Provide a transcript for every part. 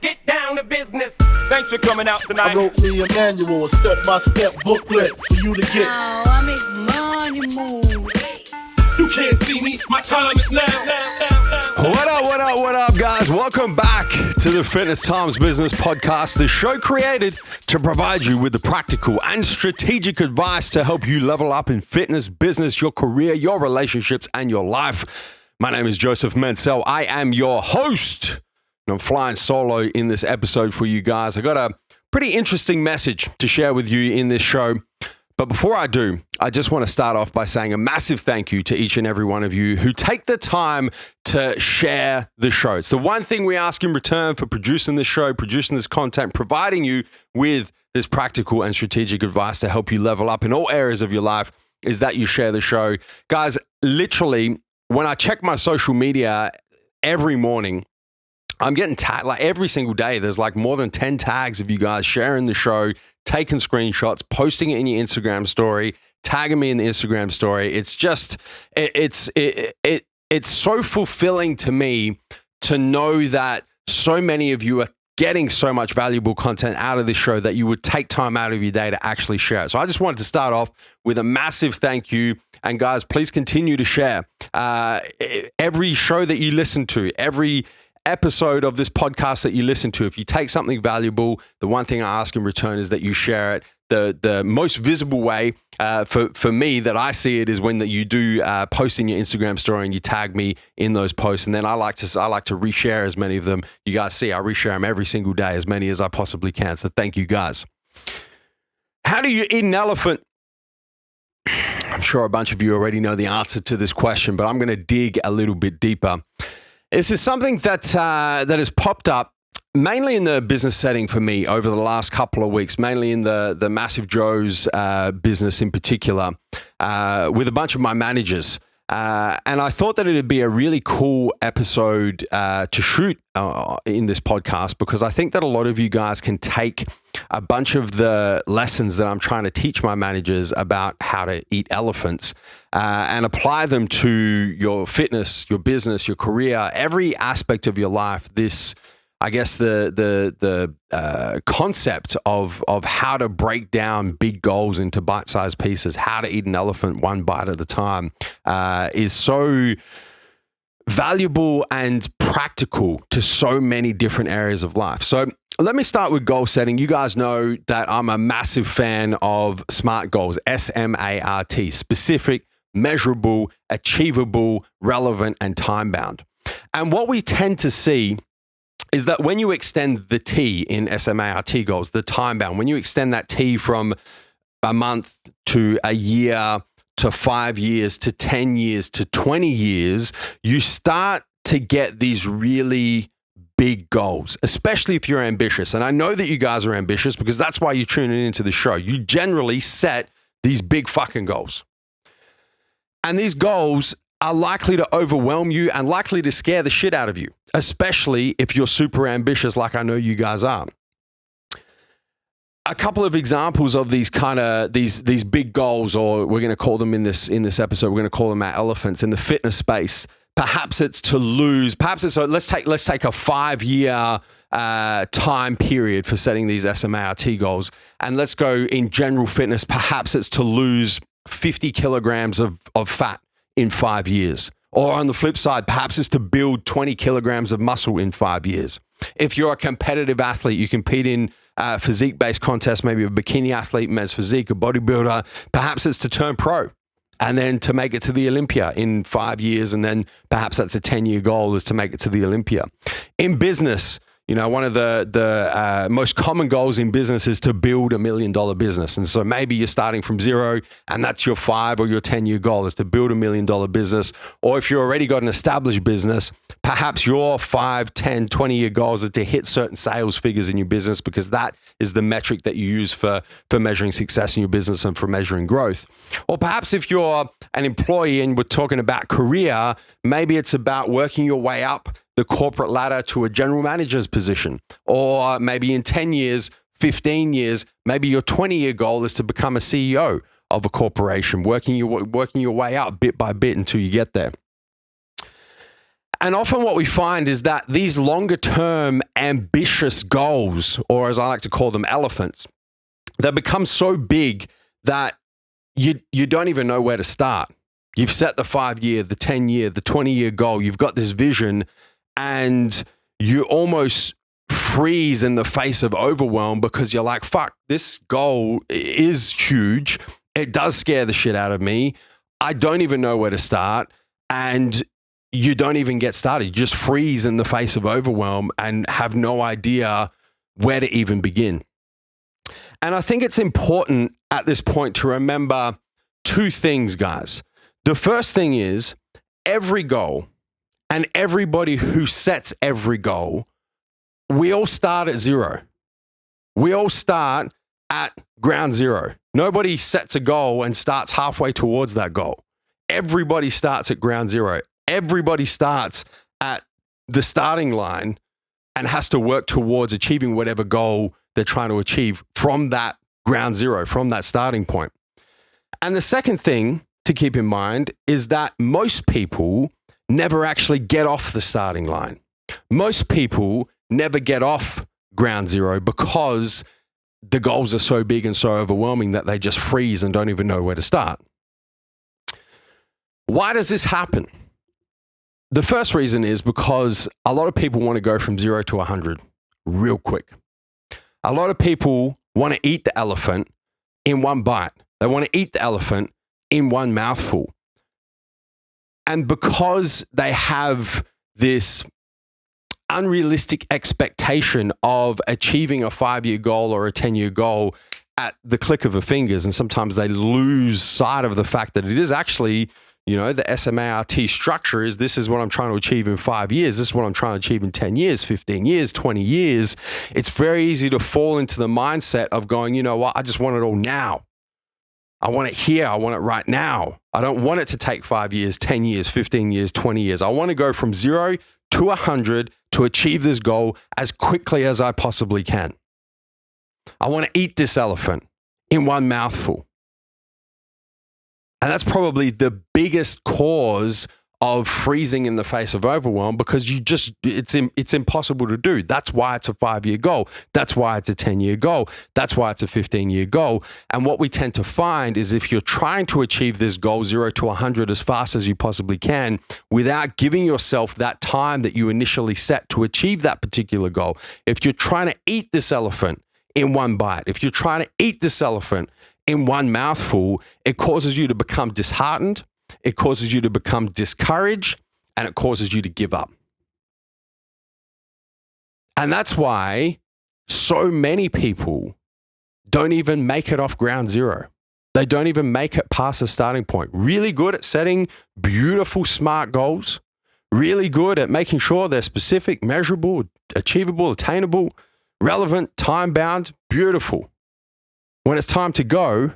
get down to business. Thanks for coming out tonight. I wrote me a manual, a step-by-step booklet for you to get. Oh, I make money moves. You can't see me, my time is now. What up, guys? Welcome back to the Fitness Times Business Podcast, the show created to provide you with the practical and strategic advice to help you level up in fitness, business, your career, your relationships, and your life. My name is Joseph Mencel. I am your host, and I'm flying solo in this episode for you guys. I got a pretty interesting message to share with you in this show. But before I do, I just want to start off by saying a massive thank you to each and every one of you who take the time to share the show. It's the one thing we ask in return for producing this show, producing this content, providing you with this practical and strategic advice to help you level up in all areas of your life, is that you share the show. Guys, literally, when I check my social media every morning, I'm getting tagged like every single day. There's like more than 10 tags of you guys sharing the show, taking screenshots, posting it in your Instagram story, tagging me in the Instagram story. It's just, it's so fulfilling to me to know that so many of you are getting so much valuable content out of this show that you would take time out of your day to actually share it. So I just wanted to start off with a massive thank you. And guys, please continue to share every show that you listen to, every episode of this podcast that you listen to. If you take something valuable, the one thing I ask in return is that you share it. The most visible way for me that I see it is when that you do post in your Instagram story and you tag me in those posts, and then I like to reshare as many of them. You guys see I reshare them every single day, as many as I possibly can. So thank you guys. How do you eat an elephant? I'm sure a bunch of you already know the answer to this question, but I'm going to dig a little bit deeper. This is something that has popped up mainly in the business setting for me over the last couple of weeks, mainly in the Massive Joe's business in particular, with a bunch of my managers. And I thought that it'd be a really cool episode to shoot in this podcast, because I think that a lot of you guys can take a bunch of the lessons that I'm trying to teach my managers about how to eat elephants and apply them to your fitness, your business, your career, every aspect of your life. This, I guess, the concept of how to break down big goals into bite-sized pieces, how to eat an elephant one bite at a time, is so valuable and practical to so many different areas of life. So let me start with goal setting. You guys know that I'm a massive fan of SMART goals, S.M.A.R.T, specific, measurable, achievable, relevant, and time-bound. And what we tend to see is that when you extend the T in S.M.A.R.T goals, the time-bound, when you extend that T from a month to a year to 5 years to 10 years to 20 years, you start to get these really big goals, especially if you're ambitious. And I know that you guys are ambitious because that's why you're tuning into the show. You generally set these big fucking goals. And these goals are likely to overwhelm you and likely to scare the shit out of you, especially if you're super ambitious like I know you guys are. A couple of examples of these kind of these big goals, or we're going to call them in this episode, we're going to call them our elephants in the fitness space. Perhaps it's to lose, let's take a 5-year time period for setting these S.M.A.R.T goals. And let's go in general fitness. Perhaps it's to lose 50 kilograms of fat in 5 years. Or on the flip side, perhaps it's to build 20 kilograms of muscle in 5 years. If you're a competitive athlete, you compete in physique-based contests, maybe a bikini athlete, men's physique, a bodybuilder, perhaps it's to turn pro and then to make it to the Olympia in 5 years. And then perhaps that's a 10-year goal, is to make it to the Olympia. In business, you know, one of the most common goals in business is to build $1 million business. And so maybe you're starting from zero and that's your 5 or your 10-year goal, is to build $1 million business. Or if you've already got an established business, perhaps your 5, 10, 20-year goals are to hit certain sales figures in your business, because that is the metric that you use for measuring success in your business and for measuring growth. Or perhaps if you're an employee and we're talking about career, maybe it's about working your way up the corporate ladder to a general manager's position. Or maybe in 10 years, 15 years, maybe your 20-year goal is to become a CEO of a corporation, working your way up bit by bit until you get there. And often what we find is that these longer term ambitious goals, or as I like to call them, elephants, they become so big that you don't even know where to start. You've set the 5-year, the 10-year, the 20-year goal. You've got this vision and you almost freeze in the face of overwhelm because you're like, fuck, this goal is huge. It does scare the shit out of me. I don't even know where to start. And you don't even get started. You just freeze in the face of overwhelm and have no idea where to even begin. And I think it's important at this point to remember 2 things, guys. The first thing is every goal and everybody who sets every goal, we all start at 0. We all start at ground zero. Nobody sets a goal and starts halfway towards that goal. Everybody starts at ground zero. Everybody starts at the starting line and has to work towards achieving whatever goal they're trying to achieve from that ground zero, from that starting point. And the second thing to keep in mind is that most people never actually get off the starting line. Most people never get off ground zero because the goals are so big and so overwhelming that they just freeze and don't even know where to start. Why does this happen? The first reason is because a lot of people want to go from 0 to 100 real quick. A lot of people want to eat the elephant in one bite. They want to eat the elephant in one mouthful. And because they have this unrealistic expectation of achieving a 5-year goal or a 10-year goal at the click of a fingers, and sometimes they lose sight of the fact that it is actually, you know, the S.M.A.R.T structure is this is what I'm trying to achieve in 5 years. This is what I'm trying to achieve in 10 years, 15 years, 20 years. It's very easy to fall into the mindset of going, you know what, I just want it all now. I want it here. I want it right now. I don't want it to take 5 years, 10 years, 15 years, 20 years. I want to go from 0 to 100 to achieve this goal as quickly as I possibly can. I want to eat this elephant in one mouthful. And that's probably the biggest cause of freezing in the face of overwhelm, because it's impossible to do. That's why it's a 5-year goal. That's why it's a 10-year goal. That's why it's a 15-year goal. And what we tend to find is if you're trying to achieve this goal 0 to 100 as fast as you possibly can, without giving yourself that time that you initially set to achieve that particular goal, if you're trying to eat this elephant in one bite, if you're trying to eat this elephant in one mouthful, it causes you to become disheartened, it causes you to become discouraged, and it causes you to give up. And that's why so many people don't even make it off ground zero. They don't even make it past the starting point. Really good at setting beautiful, SMART goals, really good at making sure they're specific, measurable, achievable, attainable, relevant, time-bound, beautiful. When it's time to go,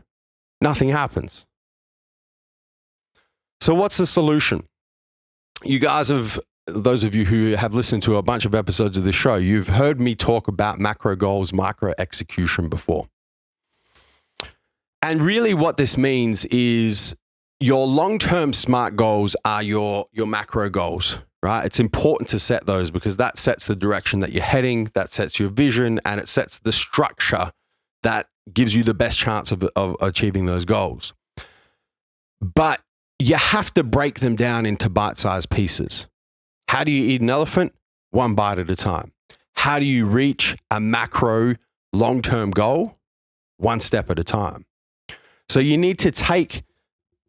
nothing happens. So what's the solution? You guys have, those of you who have listened to a bunch of episodes of this show, you've heard me talk about macro goals, micro execution before. And really what this means is your long-term SMART goals are your macro goals, right? It's important to set those because that sets the direction that you're heading, that sets your vision, and it sets the structure that gives you the best chance of achieving those goals. But you have to break them down into bite-sized pieces. How do you eat an elephant? One bite at a time. How do you reach a macro long-term goal? One step at a time. So you need to take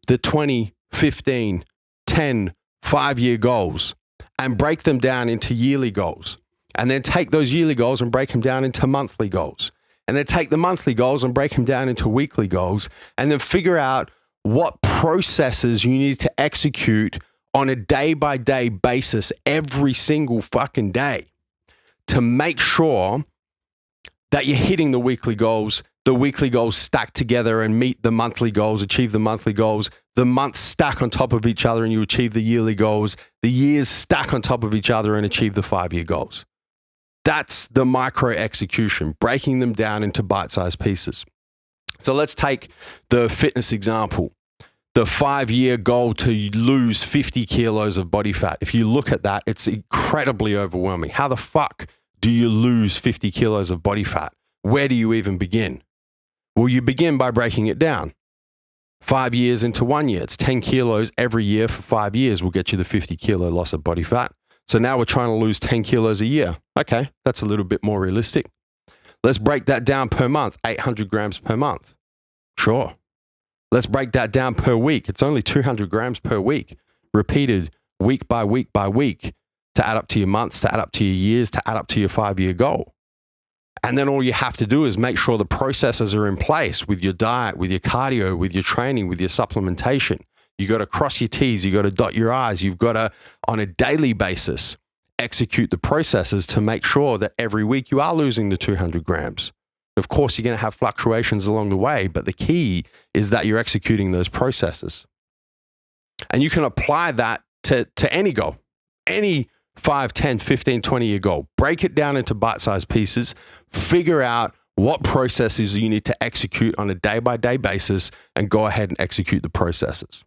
the 20, 15, 10, 5-year goals and break them down into yearly goals. And then take those yearly goals and break them down into monthly goals. And then take the monthly goals and break them down into weekly goals. And then figure out what processes you need to execute on a day-by-day basis every single fucking day to make sure that you're hitting the weekly goals stack together and meet the monthly goals, achieve the monthly goals, the months stack on top of each other and you achieve the yearly goals, the years stack on top of each other and achieve the 5-year goals. That's the micro execution, breaking them down into bite-sized pieces. So let's take the fitness example. the 5-year goal to lose 50 kilos of body fat. If you look at that, it's incredibly overwhelming. How the fuck do you lose 50 kilos of body fat? Where do you even begin? Well, you begin by breaking it down. 5 years into 1 year, it's 10 kilos every year for 5 years will get you the 50 kilo loss of body fat. So now we're trying to lose 10 kilos a year. Okay, that's a little bit more realistic. Let's break that down per month, 800 grams per month. Sure. Let's break that down per week. It's only 200 grams per week, repeated week by week by week to add up to your months, to add up to your years, to add up to your 5-year goal. And then all you have to do is make sure the processes are in place with your diet, with your cardio, with your training, with your supplementation. You got to cross your T's, you got to dot your I's, you've got to, on a daily basis, execute the processes to make sure that every week you are losing the 200 grams. Of course, you're going to have fluctuations along the way, but the key is that you're executing those processes. And you can apply that to any goal, any 5, 10, 15, 20-year goal. Break it down into bite-sized pieces, figure out what processes you need to execute on a day-by-day basis, and go ahead and execute the processes.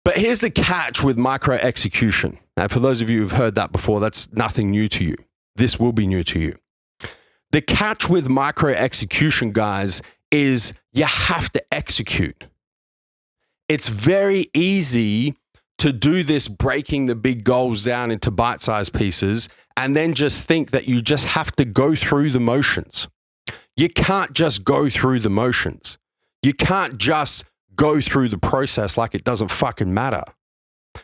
But here's the catch with micro-execution. Now, for those of you who've heard that before, that's nothing new to you. This will be new to you. The catch with micro-execution, guys, is you have to execute. It's very easy to do this, breaking the big goals down into bite-sized pieces, and then just think that you just have to go through the motions. You can't just go through the motions. You can't just go through the process like it doesn't fucking matter.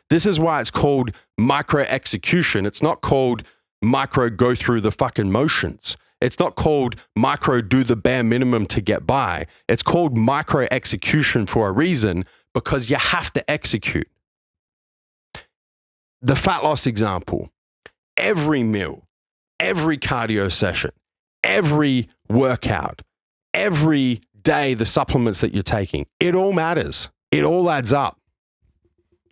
This is why it's called micro-execution. It's not called micro go through the fucking motions. It's not called micro do the bare minimum to get by. It's called micro-execution for a reason, because you have to execute. The fat loss example, every meal, every cardio session, every workout, every day, the supplements that you're taking, it all matters. It all adds up.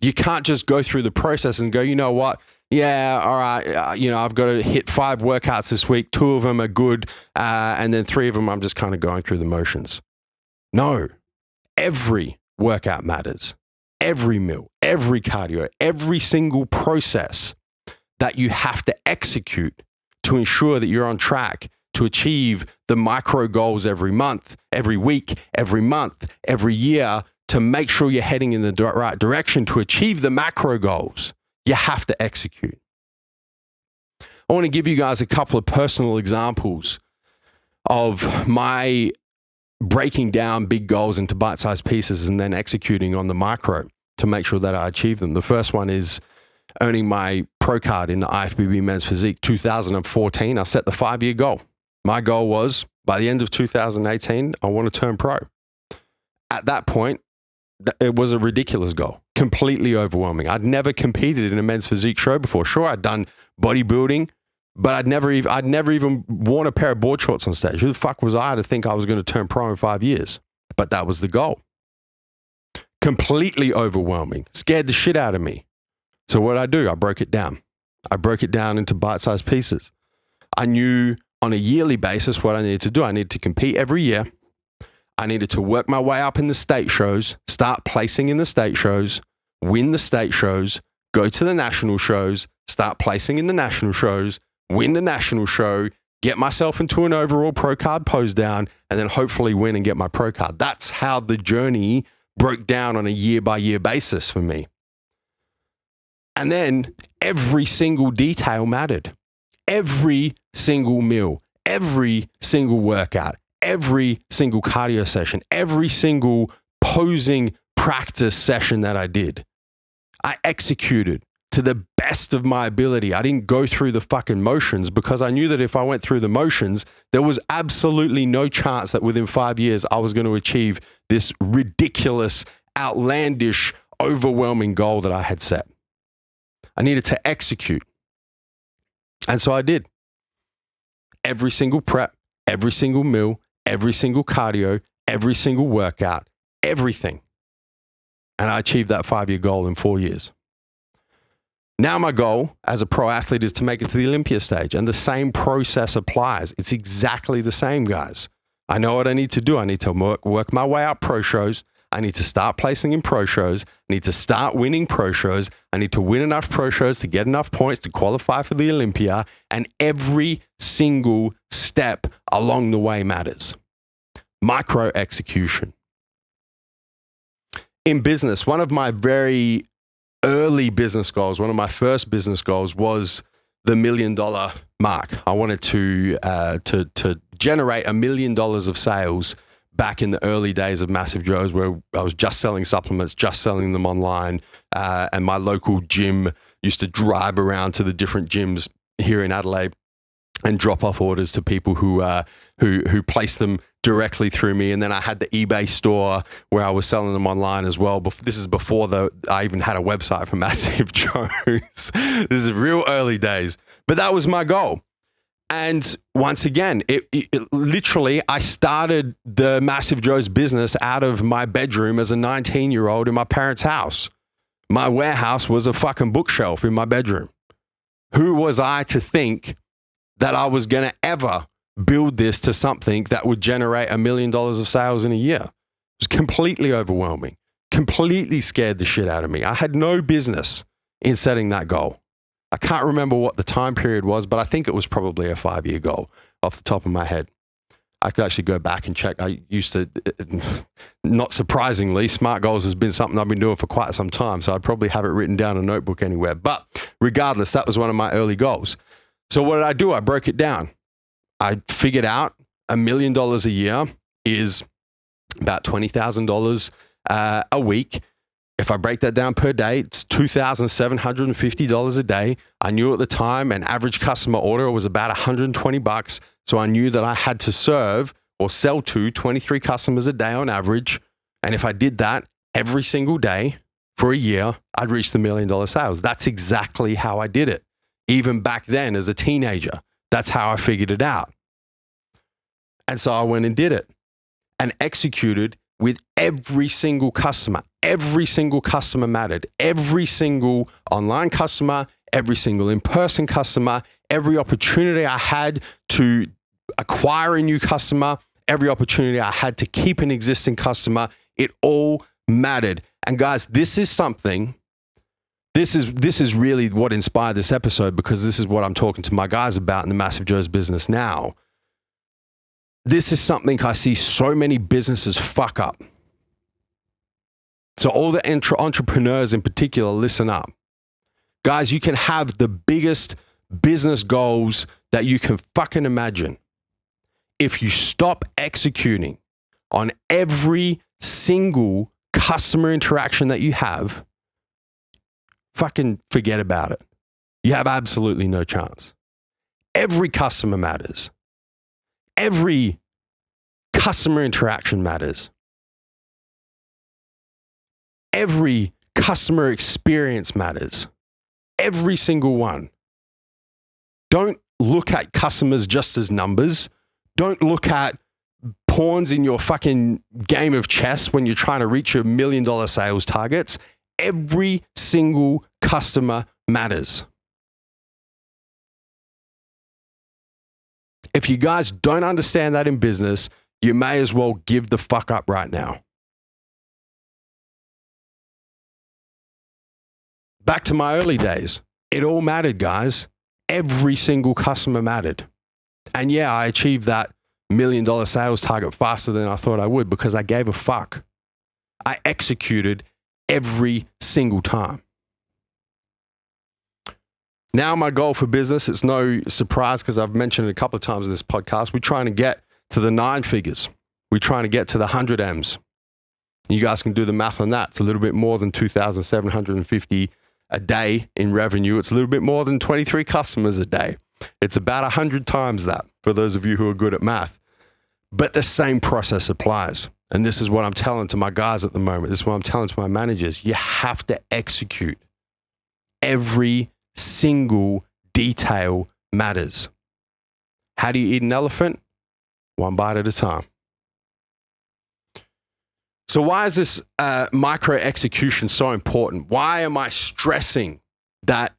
You can't just go through the process and go, you know what? Yeah, all right, I've got to hit 5 workouts this week. 2 of them are good, and then 3 of them I'm just kind of going through the motions. No, every workout matters. Every meal, every cardio, every single process that you have to execute to ensure that you're on track to achieve the micro goals every month, every week, every month, every year, to make sure you're heading in the right direction to achieve the macro goals. You have to execute. I want to give you guys a couple of personal examples of my breaking down big goals into bite-sized pieces and then executing on the micro to make sure that I achieve them. The first one is earning my pro card in the IFBB Men's Physique 2014. I set the 5-year goal. My goal was, by the end of 2018, I want to turn pro. At that point, it was a ridiculous goal, completely overwhelming. I'd never competed in a men's physique show before. Sure, I'd done bodybuilding, but I'd never even worn a pair of board shorts on stage. Who the fuck was I to think I was going to turn pro in 5 years? But that was the goal. Completely overwhelming, scared the shit out of me. So what did I do? I broke it down. I broke it down into bite-sized pieces. I knew on a yearly basis what I needed to do. I needed to compete every year. I needed to work my way up in the state shows, start placing in the state shows, win the state shows, go to the national shows, start placing in the national shows, win the national show, get myself into an overall pro card pose down, and then hopefully win and get my pro card. That's how the journey broke down on a year-by-year basis for me. And then every single detail mattered. Every single meal, every single workout, every single cardio session, every single posing practice session that I did, I executed to the best of my ability. I didn't go through the fucking motions because I knew that if I went through the motions, there was absolutely no chance that within 5 years I was going to achieve this ridiculous, outlandish, overwhelming goal that I had set. I needed to execute. And so I did. Every single prep, every single meal, every single cardio, every single workout, everything. And I achieved that 5-year goal in 4 years. Now my goal as a pro athlete is to make it to the Olympia stage, and the same process applies. It's exactly the same, guys. I know what I need to do. I need to work my way up pro shows. I need to start placing in pro shows. I need to start winning pro shows. I need to win enough pro shows to get enough points to qualify for the Olympia. And every single step along the way matters. Micro execution. In business, one of my very early business goals, one of my first business goals was the $1 million mark. I wanted to generate $1 million of sales back in the early days of Massive Joe's, where I was just selling supplements, just selling them online. And my local gym used to drive around to the different gyms here in Adelaide and drop off orders to people who placed them directly through me. And then I had the eBay store where I was selling them online as well. This is before I even had a website for Massive Joe's. This is real early days, but that was my goal. And once again, it literally, I started the Massive Joe's business out of my bedroom as a 19-year-old in my parents' house. My warehouse was a fucking bookshelf in my bedroom. Who was I to think that I was going to ever build this to something that would generate $1 million of sales in a year? It was completely overwhelming, completely scared the shit out of me. I had no business in setting that goal. I can't remember what the time period was, but I think it was probably a 5-year goal off the top of my head. I could actually go back and check. I used to, not surprisingly, SMART goals has been something I've been doing for quite some time. So I'd probably have it written down in a notebook anywhere. But regardless, that was one of my early goals. So what did I do? I broke it down. I figured out $1 million a year is about $20,000 a week. If I break that down per day, it's $2,750 a day. I knew at the time an average customer order was about $120. So I knew that I had to serve or sell to 23 customers a day on average. And if I did that every single day for a year, I'd reach the $1 million sales. That's exactly how I did it. Even back then as a teenager, that's how I figured it out. And so I went and did it and executed with every single customer. Every single customer mattered. Every single online customer, every single in-person customer, every opportunity I had to acquire a new customer, every opportunity I had to keep an existing customer, it all mattered. And guys, this is really what inspired this episode, because this is what I'm talking to my guys about in the Massive Joe's business now. This is something I see so many businesses fuck up. So all the entrepreneurs in particular, listen up. Guys, you can have the biggest business goals that you can fucking imagine. If you stop executing on every single customer interaction that you have, fucking forget about it. You have absolutely no chance. Every customer matters. Every customer interaction matters. Every customer experience matters. Every single one. Don't look at customers just as numbers. Don't look at pawns in your fucking game of chess when you're trying to reach your $1 million sales targets. Every single customer matters. If you guys don't understand that in business, you may as well give the fuck up right now. Back to my early days. It all mattered, guys. Every single customer mattered. And yeah, I achieved that $1 million sales target faster than I thought I would because I gave a fuck. I executed every single time. Now my goal for business, it's no surprise because I've mentioned it a couple of times in this podcast, we're trying to get to the 9 figures. We're trying to get to the 100 M's. You guys can do the math on that. It's a little bit more than 2,750 a day in revenue. It's a little bit more than 23 customers a day. It's about 100 times that for those of you who are good at math. But the same process applies. And this is what I'm telling to my guys at the moment. This is what I'm telling to my managers. You have to execute. Every single detail matters. How do you eat an elephant? One bite at a time. So why is this micro execution so important? Why am I stressing that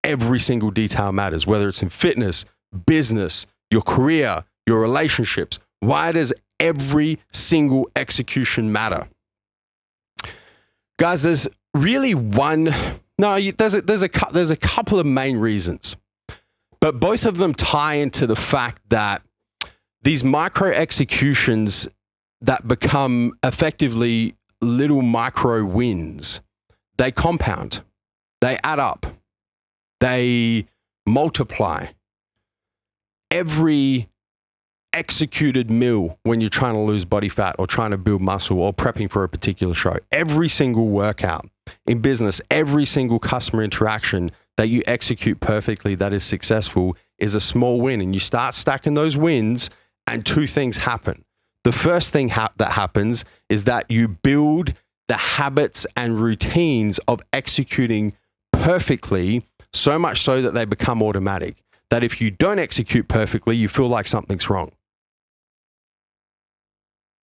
every single detail matters, whether it's in fitness, business, your career, your relationships? Why does every single execution matter? Guys, there's really there's a couple of main reasons, but both of them tie into the fact that these micro executions that become effectively little micro wins, they compound, they add up, they multiply. Every executed meal when you're trying to lose body fat or trying to build muscle or prepping for a particular show, every single workout in business, every single customer interaction that you execute perfectly that is successful is a small win. And you start stacking those wins and two things happen. The first thing that happens is that you build the habits and routines of executing perfectly, so much so that they become automatic. That if you don't execute perfectly, you feel like something's wrong.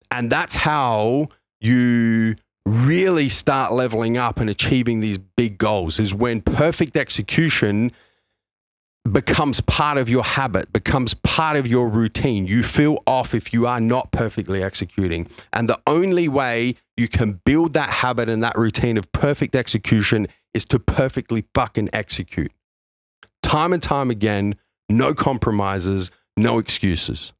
And that's how you really start leveling up and achieving these big goals, is when perfect execution becomes part of your habit, becomes part of your routine. You feel off if you are not perfectly executing. And the only way you can build that habit and that routine of perfect execution is to perfectly fucking execute. Time and time again, no compromises, no excuses.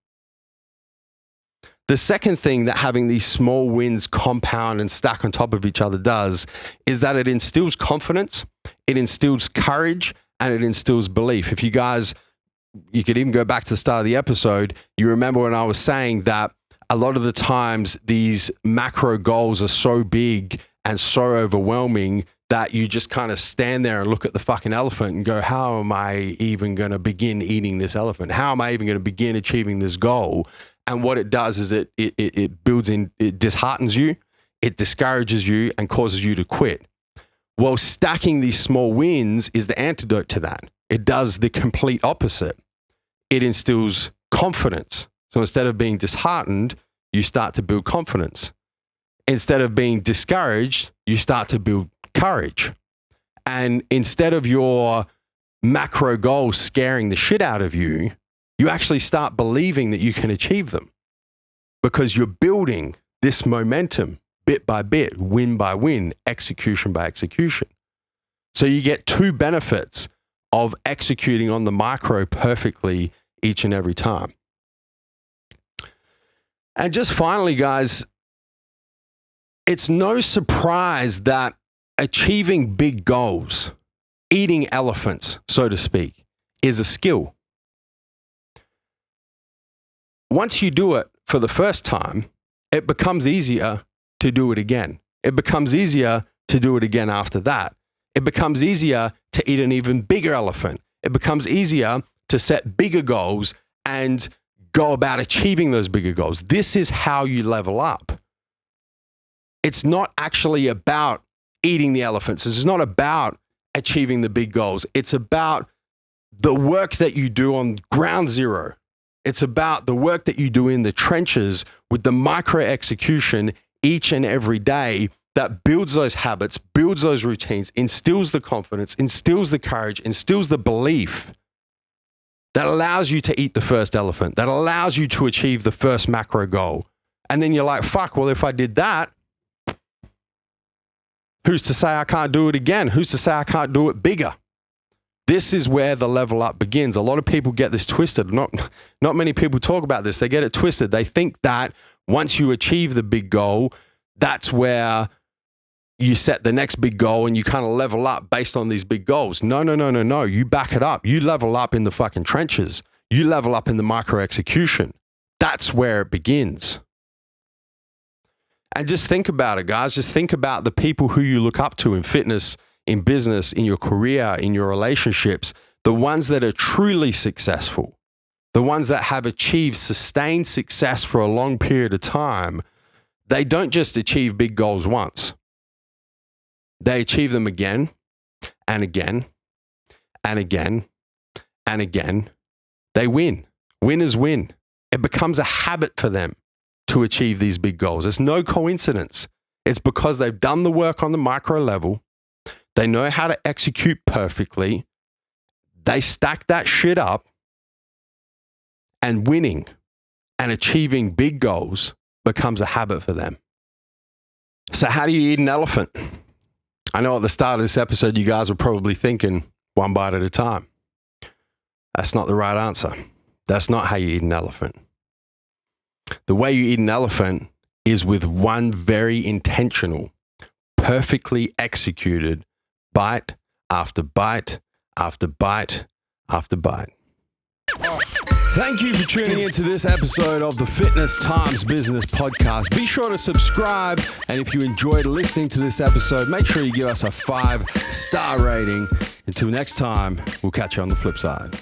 The second thing that having these small wins compound and stack on top of each other does is that it instills confidence, it instills courage, and it instills belief. If you guys, you could even go back to the start of the episode, you remember when I was saying that a lot of the times these macro goals are so big and so overwhelming that you just kind of stand there and look at the fucking elephant and go, how am I even going to begin eating this elephant? How am I even going to begin achieving this goal? And what it does is it disheartens you, it discourages you and causes you to quit. Well, stacking these small wins is the antidote to that. It does the complete opposite. It instills confidence. So instead of being disheartened, you start to build confidence. Instead of being discouraged, you start to build courage. And instead of your macro goals scaring the shit out of you, you actually start believing that you can achieve them because you're building this momentum bit by bit, win by win, execution by execution. So you get two benefits of executing on the micro perfectly each and every time. And just finally, guys, it's no surprise that achieving big goals, eating elephants, so to speak, is a skill. Once you do it for the first time, it becomes easier to do it again. It becomes easier to do it again after that. It becomes easier to eat an even bigger elephant. It becomes easier to set bigger goals and go about achieving those bigger goals. This is how you level up. It's not actually about eating the elephants. It's not about achieving the big goals. It's about the work that you do on ground zero. It's about the work that you do in the trenches with the micro execution each and every day that builds those habits, builds those routines, instills the confidence, instills the courage, instills the belief that allows you to eat the first elephant, that allows you to achieve the first macro goal. And then you're like, fuck, well, if I did that, who's to say I can't do it again? Who's to say I can't do it bigger? This is where the level up begins. A lot of people get this twisted. Not many people talk about this. They get it twisted. They think that once you achieve the big goal, that's where you set the next big goal and you kind of level up based on these big goals. No. You back it up. You level up in the fucking trenches. You level up in the micro execution. That's where it begins. And just think about it, guys. Just think about the people who you look up to in fitness, in business, in your career, in your relationships, the ones that are truly successful, the ones that have achieved sustained success for a long period of time. They don't just achieve big goals once. They achieve them again and again and again and again. They win. Winners win. It becomes a habit for them to achieve these big goals. It's no coincidence. It's because they've done the work on the micro level. They know how to execute perfectly. They stack that shit up, and winning and achieving big goals becomes a habit for them. So how do you eat an elephant? I know at the start of this episode, you guys were probably thinking one bite at a time. That's not the right answer. That's not how you eat an elephant. The way you eat an elephant is with one very intentional, perfectly executed bite after bite after bite after bite. Thank you for tuning into this episode of the Fitness Times Business Podcast. Be sure to subscribe, and if you enjoyed listening to this episode, make sure you give us a 5-star rating. Until next time, we'll catch you on the flip side.